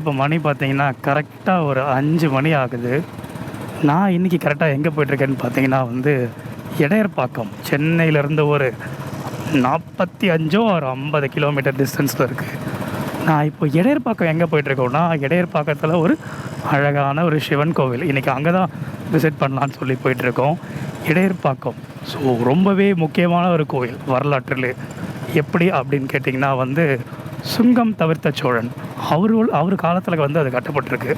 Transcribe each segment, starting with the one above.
இப்போ மணி பார்த்தீங்கன்னா கரெக்டாக ஒரு 5 மணி ஆகுது. நான் இன்றைக்கி கரெக்டாக எங்கே போயிட்டுருக்கேன்னு பார்த்தீங்கன்னா வந்து இடையர்பாக்கம், சென்னையிலேருந்து ஒரு 45 ஒரு 50 கிலோமீட்டர் டிஸ்டன்ஸில் இருக்குது. நான் இப்போ இடையர்பாக்கம் எங்கே போயிட்டுருக்கோன்னா, இடையர்பாக்கத்தில் ஒரு அழகான ஒரு சிவன் கோவில், இன்றைக்கி அங்கே தான் விசிட் பண்ணலான்னு சொல்லி போயிட்டுருக்கோம். இடையர்பாக்கம் ஸோ ரொம்பவே முக்கியமான ஒரு கோவில் வரலாற்றில். எப்படி அப்படின்னு கேட்டிங்கன்னா வந்து சுங்கம் தவிர்த்த சோழன் அவர் காலத்தில் வந்து அது கட்டப்பட்டிருக்கு.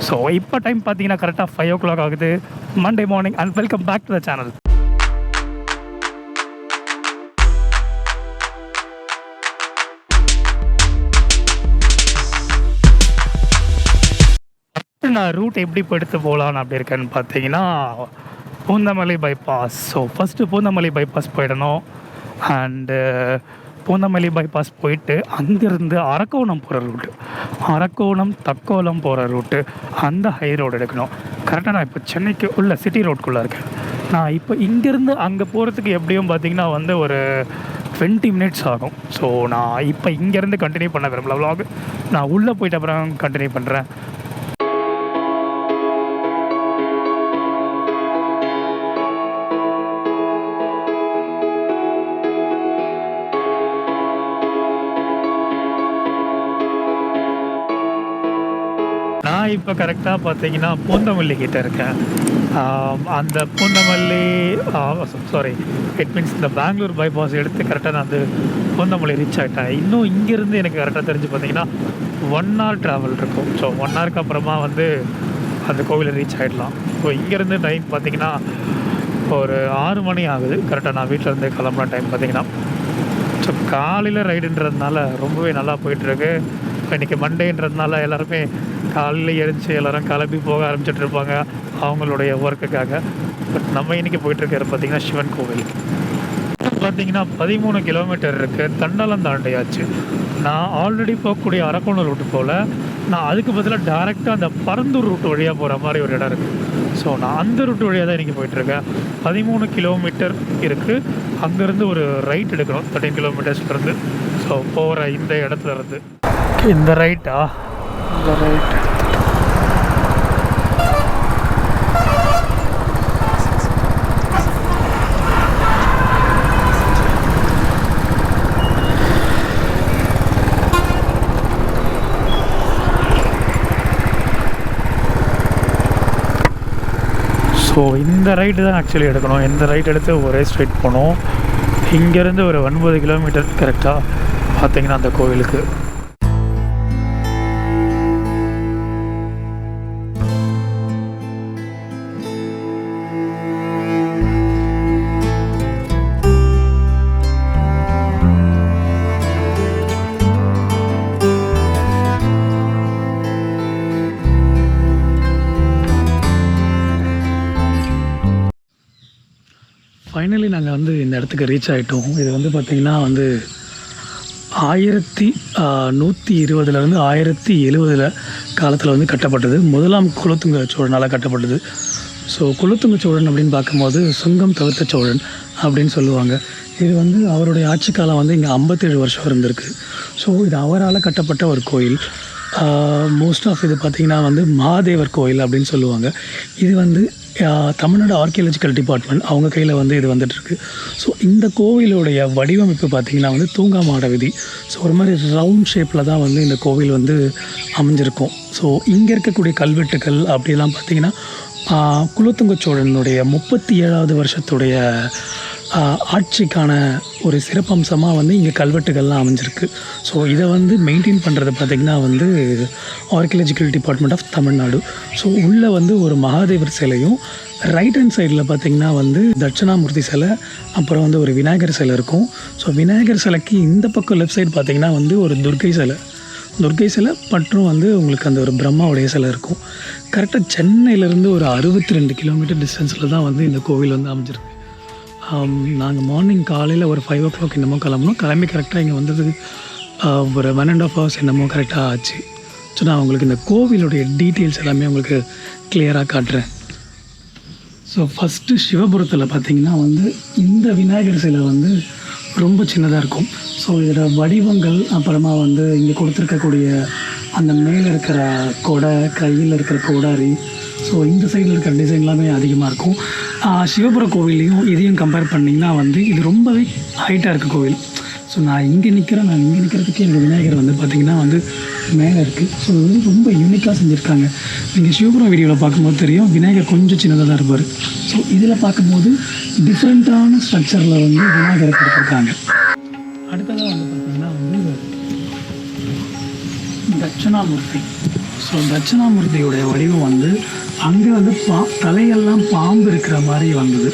ஸோ இப்போ டைம் பார்த்தீங்கன்னா கரெக்டாக 5 o'clock ஆகுது, Monday morning. And welcome back to the channel. நான் ரூட் எப்படி எடுத்து போகலான்னு அப்படி இருக்கேன்னு பார்த்தீங்கன்னா, Poonamallee bypass. So first Poonamallee bypass போயிடணும். அண்டு பூந்தமல்லி பைபாஸ் போயிட்டு அங்கேருந்து அரக்கோணம் போகிற ரூட்டு, அரக்கோணம் தக்கோலம் போகிற ரூட்டு, அந்த ஹை ரோடு எடுக்கணும். கரெக்டாக நான் இப்போ சென்னைக்கு உள்ள சிட்டி ரோட்குள்ளே இருக்கேன். நான் இப்போ இங்கேருந்து அங்கே போகிறதுக்கு எப்படியும் பார்த்திங்கன்னா வந்து ஒரு 20 மினிட்ஸ் ஆகும். ஸோ நான் இப்போ இங்கேருந்து கண்டினியூ பண்ண விரும்பல vlog. நான் உள்ளே போயிட்டு அப்புறம் கண்டினியூ பண்ணுறேன். நான் இப்போ கரெக்டாக பார்த்தீங்கன்னா பூந்தமல்லி கிட்டே இருக்கேன். அந்த பூந்தமல்லி இட் மீன்ஸ் இந்த பெங்களூர் பைபாஸ் எடுத்து கரெக்டாக நான் வந்து பூந்தமல்லி ரீச் ஆகிட்டேன். இன்னும் இங்கேருந்து எனக்கு கரெக்டாக தெரிஞ்சு பார்த்தீங்கன்னா 1 hour ட்ராவல் இருக்கும். ஸோ 1 hourக்கு அப்புறமா வந்து அந்த கோவிலை ரீச் ஆகிடலாம். ஸோ இங்கேருந்து டைம் பார்த்திங்கன்னா ஒரு 6 மணி ஆகுது. கரெக்டாக நான் வீட்டிலேருந்து கிளம்புற டைம் பார்த்திங்கன்னா. ஸோ காலையில் ரைடுன்றதுனால ரொம்பவே நல்லா போயிட்டுருக்கு. இன்றைக்கி மண்டேன்றதுனால எல்லாருமே காலையில் எழுந்துச்சி எல்லோரும் கிளம்பி போக ஆரம்பிச்சிட்ருப்பாங்க அவங்களுடைய ஒர்க்குக்காக. பட் நம்ம இன்றைக்கி போயிட்டுருக்கிற பார்த்திங்கன்னா சிவன் கோவில் பார்த்திங்கன்னா 13 கிலோமீட்டர் இருக்குது. தண்டலம் தாண்டியாச்சு. நான் ஆல்ரெடி போகக்கூடிய அரக்கோணம் ரூட்டு போல் நான் அதுக்கு பதிலாக டேரெக்டாக அந்த பரந்தூர் ரூட்டு வழியாக போகிற மாதிரி ஒரு இடம் இருக்குது. ஸோ நான் அந்த ரூட்டு வழியாக தான் இன்றைக்கி போயிட்டுருக்கேன். 13 கிலோமீட்டர் இருக்குது. அங்கேருந்து ஒரு ரைட் எடுக்கணும் 13 கிலோமீட்டர்ஸ்லேருந்து. ஸோ போகிற இந்த இடத்துல இருந்து இந்த ரைட்டா, இந்த ரைட் ஸோ இந்த ரைட்டு தான் ஆக்சுவலி எடுக்கணும். இந்த ரைட் எடுத்து ஒரே ஸ்ட்ரைட் போகணும். இங்கேருந்து ஒரு 9 கிலோமீட்டர் கரெக்டாக பார்த்தீங்கன்னா அந்த கோவிலுக்கு. ஃபைனலி நாங்கள் வந்து இந்த இடத்துக்கு ரீச் ஆகிட்டோம். இது வந்து பார்த்திங்கன்னா வந்து 1120 1070 காலத்தில் வந்து கட்டப்பட்டது. முதலாம் குலோத்துங்க சோழனால் கட்டப்பட்டது. ஸோ குலோத்துங்க சோழன் அப்படின்னு பார்க்கும்போது சுங்கம் தவிர்த்த சோழன் அப்படின்னு சொல்லுவாங்க. இது வந்து அவருடைய ஆட்சி காலம் வந்து இங்கே 57 வருஷம் இருந்திருக்கு. ஸோ இது அவரால் கட்டப்பட்ட ஒரு கோயில். மோஸ்ட் ஆஃப் இது பார்த்திங்கன்னா வந்து மகாதேவர் கோயில் அப்படின்னு சொல்லுவாங்க. இது வந்து தமிழ்நாடு ஆர்கியாலஜிக்கல் டிபார்ட்மெண்ட் அவங்க கையில் வந்து இது வந்துட்டுருக்கு. ஸோ இந்த கோவிலுடைய வடிவமைப்பு பார்த்திங்கன்னா வந்து தூங்கா மாட விதி. ஸோ ஒரு மாதிரி ரவுண்ட் ஷேப்பில் தான் வந்து இந்த கோவில் வந்து அமைஞ்சிருக்கும். ஸோ இங்கே இருக்கக்கூடிய கல்வெட்டுக்கள் அப்படிலாம் பார்த்திங்கன்னா குலோத்துங்க சோழனுடைய 37வது வருஷத்துடைய ஆட்சிக்கான ஒரு சிறப்பம்சமாக வந்து இங்கே கல்வெட்டுகள்லாம் அமைஞ்சிருக்கு. ஸோ இதை வந்து மெயின்டைன் பண்ணுறது பார்த்திங்கன்னா வந்து archaeological department of Tamil Nadu. So உள்ளே வந்து ஒரு மகாதேவர் சிலையும், ரைட் ஹேண்ட் சைடில் பார்த்திங்கன்னா வந்து தட்சிணாமூர்த்தி சிலை, அப்புறம் வந்து ஒரு விநாயகர் சிலை இருக்கும். ஸோ விநாயகர் சிலைக்கு இந்த பக்கம் லெஃப்ட் சைடு பார்த்திங்கன்னா வந்து ஒரு துர்க்கை சிலை மற்றும் வந்து உங்களுக்கு அந்த ஒரு பிரம்மாவுடைய சிலை இருக்கும். கரெக்டாக சென்னையிலேருந்து ஒரு 62 கிலோமீட்டர் டிஸ்டன்ஸில் தான் வந்து இந்த கோவில் வந்து அமைஞ்சிருக்கு. நாங்கள் மார்னிங் காலையில் ஒரு 5 o'clock என்னமோ கிளம்பி கரெக்டாக இங்கே வந்தது ஒரு 1.5 hours என்னமோ கரெக்டாக ஆச்சு. ஸோ நான் உங்களுக்கு இந்த கோவிலுடைய டீட்டெயில்ஸ் எல்லாமே உங்களுக்கு கிளியராக காட்டுறேன். ஸோ ஃபஸ்ட்டு சிவபுரத்தில் பார்த்திங்கன்னா வந்து இந்த விநாயகர் சிலை வந்து ரொம்ப சின்னதாக இருக்கும். ஸோ இதோட வடிவங்கள் அப்புறமா வந்து இங்கே கொடுத்துருக்கக்கூடிய அந்த மேலே இருக்கிற கொடை, கையில் இருக்கிற கோடாரி, ஸோ இந்த சைடில் இருக்கிற டிசைன் எல்லாமே அதிகமாக இருக்கும். சிவபுரம் கோவில்லையும் இதையும் கம்பேர் பண்ணிங்கன்னா வந்து இது ரொம்பவே ஹைட்டாக இருக்குது கோவில். ஸோ நான் இங்கே நிற்கிறதுக்கே எனக்கு விநாயகர் வந்து பார்த்திங்கன்னா வந்து மேலே இருக்குது. ஸோ இது வந்து ரொம்ப யூனிக்காக செஞ்சுருக்காங்க. நீங்கள் சிவபுரம் வீடியோவில் பார்க்கும்போது தெரியும், விநாயகர் கொஞ்சம் சின்னதாக தான் இருப்பார். ஸோ இதில் பார்க்கும்போது டிஃப்ரெண்ட்டான ஸ்ட்ரக்சரில் வந்து விநாயகரை கொடுத்துருக்காங்க. அடுத்ததாக வந்து பார்த்திங்கன்னா வந்து தட்சிணாமூர்த்தி. ஸோ தட்சிணாமூர்த்தியோடைய வடிவம் வந்து அங்கே வந்து தலையெல்லாம் பாம்பு இருக்கிற மாதிரி வந்தது.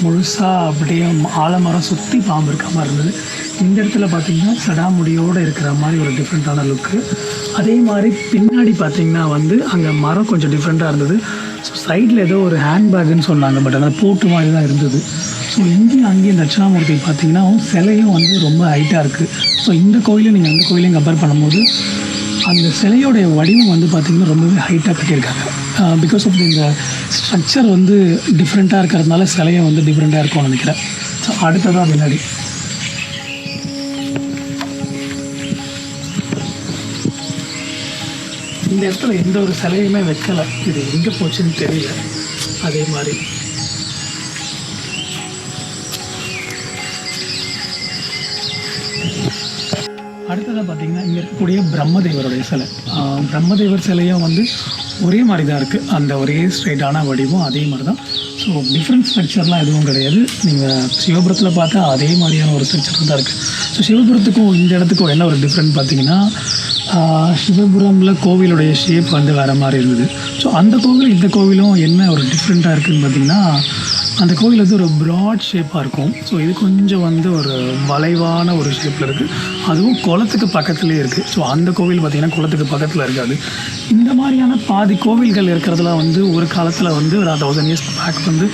முழுசாக அப்படியே ஆலமரம் சுற்றி பாம்பு இருக்கிற மாதிரி இருந்தது. இந்த இடத்துல பார்த்திங்கன்னா சடாமுடியோடு இருக்கிற மாதிரி ஒரு டிஃப்ரெண்ட்டான லுக்கு. அதே மாதிரி பின்னாடி பார்த்திங்கன்னா வந்து அங்கே மரம் கொஞ்சம் டிஃப்ரெண்ட்டாக இருந்தது. ஸோ சைடில் ஏதோ ஒரு ஹேண்ட்பேக்குன்னு சொன்னாங்க, பட் ஆனால் போட்டு மாதிரி தான் இருந்தது. ஸோ இங்கேயும் அங்கேயும் தட்சிணாமூர்த்தி பார்த்திங்கன்னா சிலையும் வந்து ரொம்ப ஹைட்டாக இருக்குது. ஸோ இந்த கோயிலும் நீங்கள் அந்த கோயிலையும் கம்பேர் பண்ணும்போது அந்த சிலையோடைய வடிவம் வந்து பார்த்திங்கன்னா ரொம்பவே ஹைட்டாக கட்டியிருக்காங்க. பிகாஸ் ஆஃப் இந்த ஸ்ட்ரக்சர் வந்து டிஃப்ரெண்ட்டாக இருக்கிறதுனால சிலையை வந்து டிஃப்ரெண்ட்டாக இருக்கும்னு நினைக்கிறேன். ஸோ அடுத்ததாக முன்னாடி இந்த இடத்துல எந்த ஒரு சிலையுமே வைக்கலை. இது எங்கே போச்சுன்னு தெரியல. அதே மாதிரி அடுத்ததாக பார்த்திங்கன்னா இங்கே இருக்கக்கூடிய பிரம்மதேவருடைய சிலை. பிரம்மதேவர் சிலையும் வந்து ஒரே மாதிரி தான் இருக்குது. அந்த ஒரே ஸ்ட்ரைட்டான வடிவம் அதே மாதிரி தான். ஸோ டிஃப்ரெண்ட் ஸ்ட்ரக்சர்லாம் எதுவும் கிடையாது. நீங்கள் சிவபுரத்தில் பார்த்தா அதே மாதிரியான ஒரு ஸ்ட்ரக்சர் தான் இருக்குது. ஸோ சிவபுரத்துக்கும் இந்த இடத்துக்கும் என்ன ஒரு டிஃப்ரெண்ட் பார்த்திங்கன்னா, சிவபுரமில் கோவிலுடைய ஷேப் வந்து வேறு மாதிரி இருந்தது. ஸோ அந்த கோவில் இந்த கோவிலும் என்ன ஒரு டிஃப்ரெண்ட்டாக இருக்குதுன்னு பார்த்திங்கன்னா, அந்த கோவில் வந்து ஒரு ப்ராட் ஷேப்பாக இருக்கும். ஸோ இது கொஞ்சம் வந்து ஒரு வளைவான ஒரு ஷேப்பில் இருக்குது. அதுவும் குளத்துக்கு பக்கத்துலேயே இருக்குது. ஸோ அந்த கோவில் பார்த்திங்கன்னா குளத்துக்கு பக்கத்தில் இருக்காது. இந்த மாதிரியான பாதி கோவில்கள் இருக்கிறதுல வந்து ஒரு காலத்தில் வந்து ஒரு 1000 இயர்ஸ் பேக் வந்து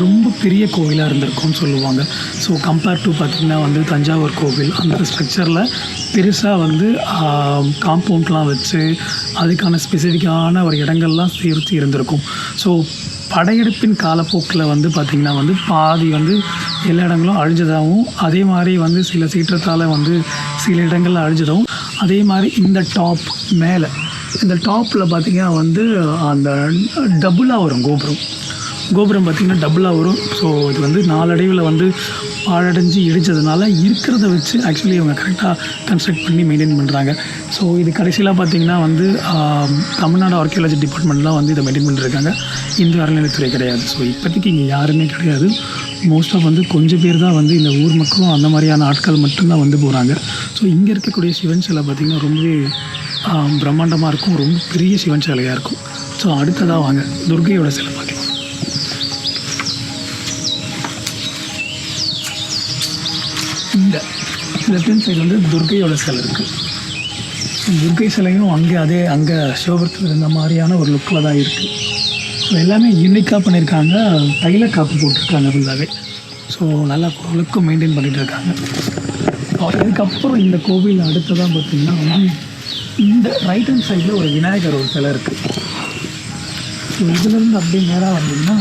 ரொம்ப பெரிய கோவிலாக இருந்திருக்கும்னு சொல்லுவாங்க. ஸோ கம்பேர் டு பார்த்திங்கன்னா வந்து தஞ்சாவூர் கோவில் அந்த ஸ்ட்ரக்சரில் பெருசாக வந்து காம்பவுண்ட்லாம் வச்சு அதுக்கான ஸ்பெசிஃபிக்கான ஒரு இடங்கள்லாம் சேர்த்து இருந்திருக்கும். ஸோ படையெடுப்பின் காலப்போக்கில் வந்து பார்த்திங்கன்னா வந்து பாதி வந்து எல்லா இடங்களும் அழிஞ்சதாகவும், அதே மாதிரி வந்து சில சீற்றத்தால் வந்து சில இடங்களில் அழிஞ்சதாகவும், அதே மாதிரி இந்த டாப் மேலே இந்த டாப்பில் பார்த்திங்கன்னா வந்து அந்த டபுளாக வரும் கோபுரம் பார்த்திங்கன்னா டபுளாக வரும். ஸோ இது வந்து நாளடைவில் வந்து பாழடைஞ்சு இடித்ததுனால இருக்கிறத வச்சு ஆக்சுவலி இவங்க கரெக்டாக கன்ஸ்ட்ரக்ட் பண்ணி மெயின்டைன் பண்ணுறாங்க. ஸோ இது கடைசியில் பார்த்திங்கன்னா வந்து தமிழ்நாடு ஆர்கியாலஜி டிபார்ட்மெண்ட்லாம் வந்து இதை மெயின்டைன் பண்ணிருக்காங்க. இந்து அறநிலையத்துறை கிடையாது. ஸோ இப்போதைக்கு இங்கே யாருமே கிடையாது. மோஸ்ட் ஆஃப் வந்து கொஞ்சம் பேர் தான் வந்து இந்த ஊர் மக்களும் அந்த மாதிரியான ஆட்கள் மட்டும்தான் வந்து போகிறாங்க. ஸோ இங்கே இருக்கக்கூடிய சிவன் சிலை பார்த்திங்கன்னா ரொம்பவே பிரம்மாண்டமாக இருக்கும். ரொம்ப பெரிய சிவன் சிலையாக இருக்கும். ஸோ அடுத்ததாக வாங்க துர்கையோட சிலை பார்க்கலாம். இந்த லெஃப்ட் ஹேண்ட் சைடு வந்து துர்கையோட சிலை இருக்குது. துர்கை சிலையும் அங்கே சிவபுரத்தில் இருந்த மாதிரியான ஒரு லுக்கில் தான் இருக்குது. ஸோ எல்லாமே யூனிக்காக பண்ணியிருக்காங்க. தைல காப்பு போட்டிருக்காங்க ஃபுல்லாகவே. ஸோ நல்லா லுக்கும் மெயின்டைன் பண்ணிகிட்டு இருக்காங்க. அதுக்கப்புறம் இந்த கோவில் அடுத்ததாக பார்த்திங்கன்னா வந்து இந்த ரைட் ஹேண்ட் சைடில் ஒரு விநாயகர் ஒரு சிலை இருக்குது. ஸோ இதுலேருந்து அப்படியே நேராக வந்தீங்கன்னா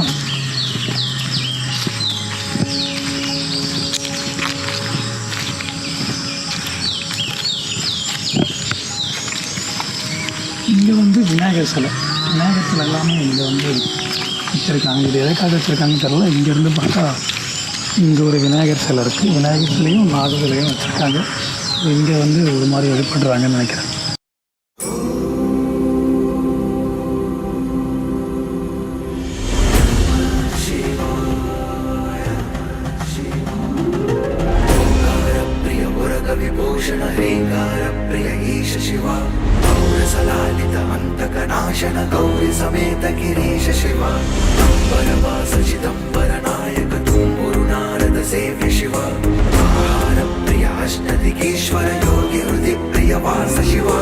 இங்கே வந்து விநாயகர் சிலை எல்லாமே இங்கே வந்து வச்சுருக்காங்க. இது எதுக்காக வச்சுருக்காங்கன்னு தெரியல. இங்கேருந்து பார்த்தா இங்கே ஒரு விநாயகர் சிலை இருக்குது. விநாயகர் சிலையும் நாக சிலையும் வச்சுருக்காங்க. இங்கே வந்து ஒரு மாதிரி வழிபடுறாங்கன்னு நினைக்கிறேன். नाशन गौरी समेत गिरीश शिवा अंबरवास चिदंबर नायक तुंबुरु नारद सेव्य शिवा आहार प्रिय अष्टदिगेश्वर योगी हृदय प्रिय वास शिवा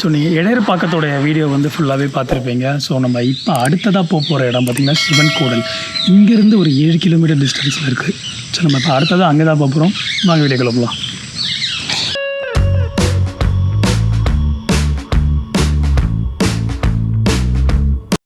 ஸோ நீங்கள் இடையர்பாக்கத்தோடைய வீடியோ வந்து ஃபுல்லாகவே பார்த்துருப்பீங்க. ஸோ நம்ம இப்போ அடுத்ததாக போகிற இடம் பார்த்திங்கன்னா சிவன் கூடல். இங்கேருந்து ஒரு 7 கிலோமீட்டர் டிஸ்டன்ஸில் இருக்குது. ஸோ நம்ம இப்போ அடுத்ததாக அங்கே தான் போகிறோம். வாங்க வீடியோ கிளம்பலாம்.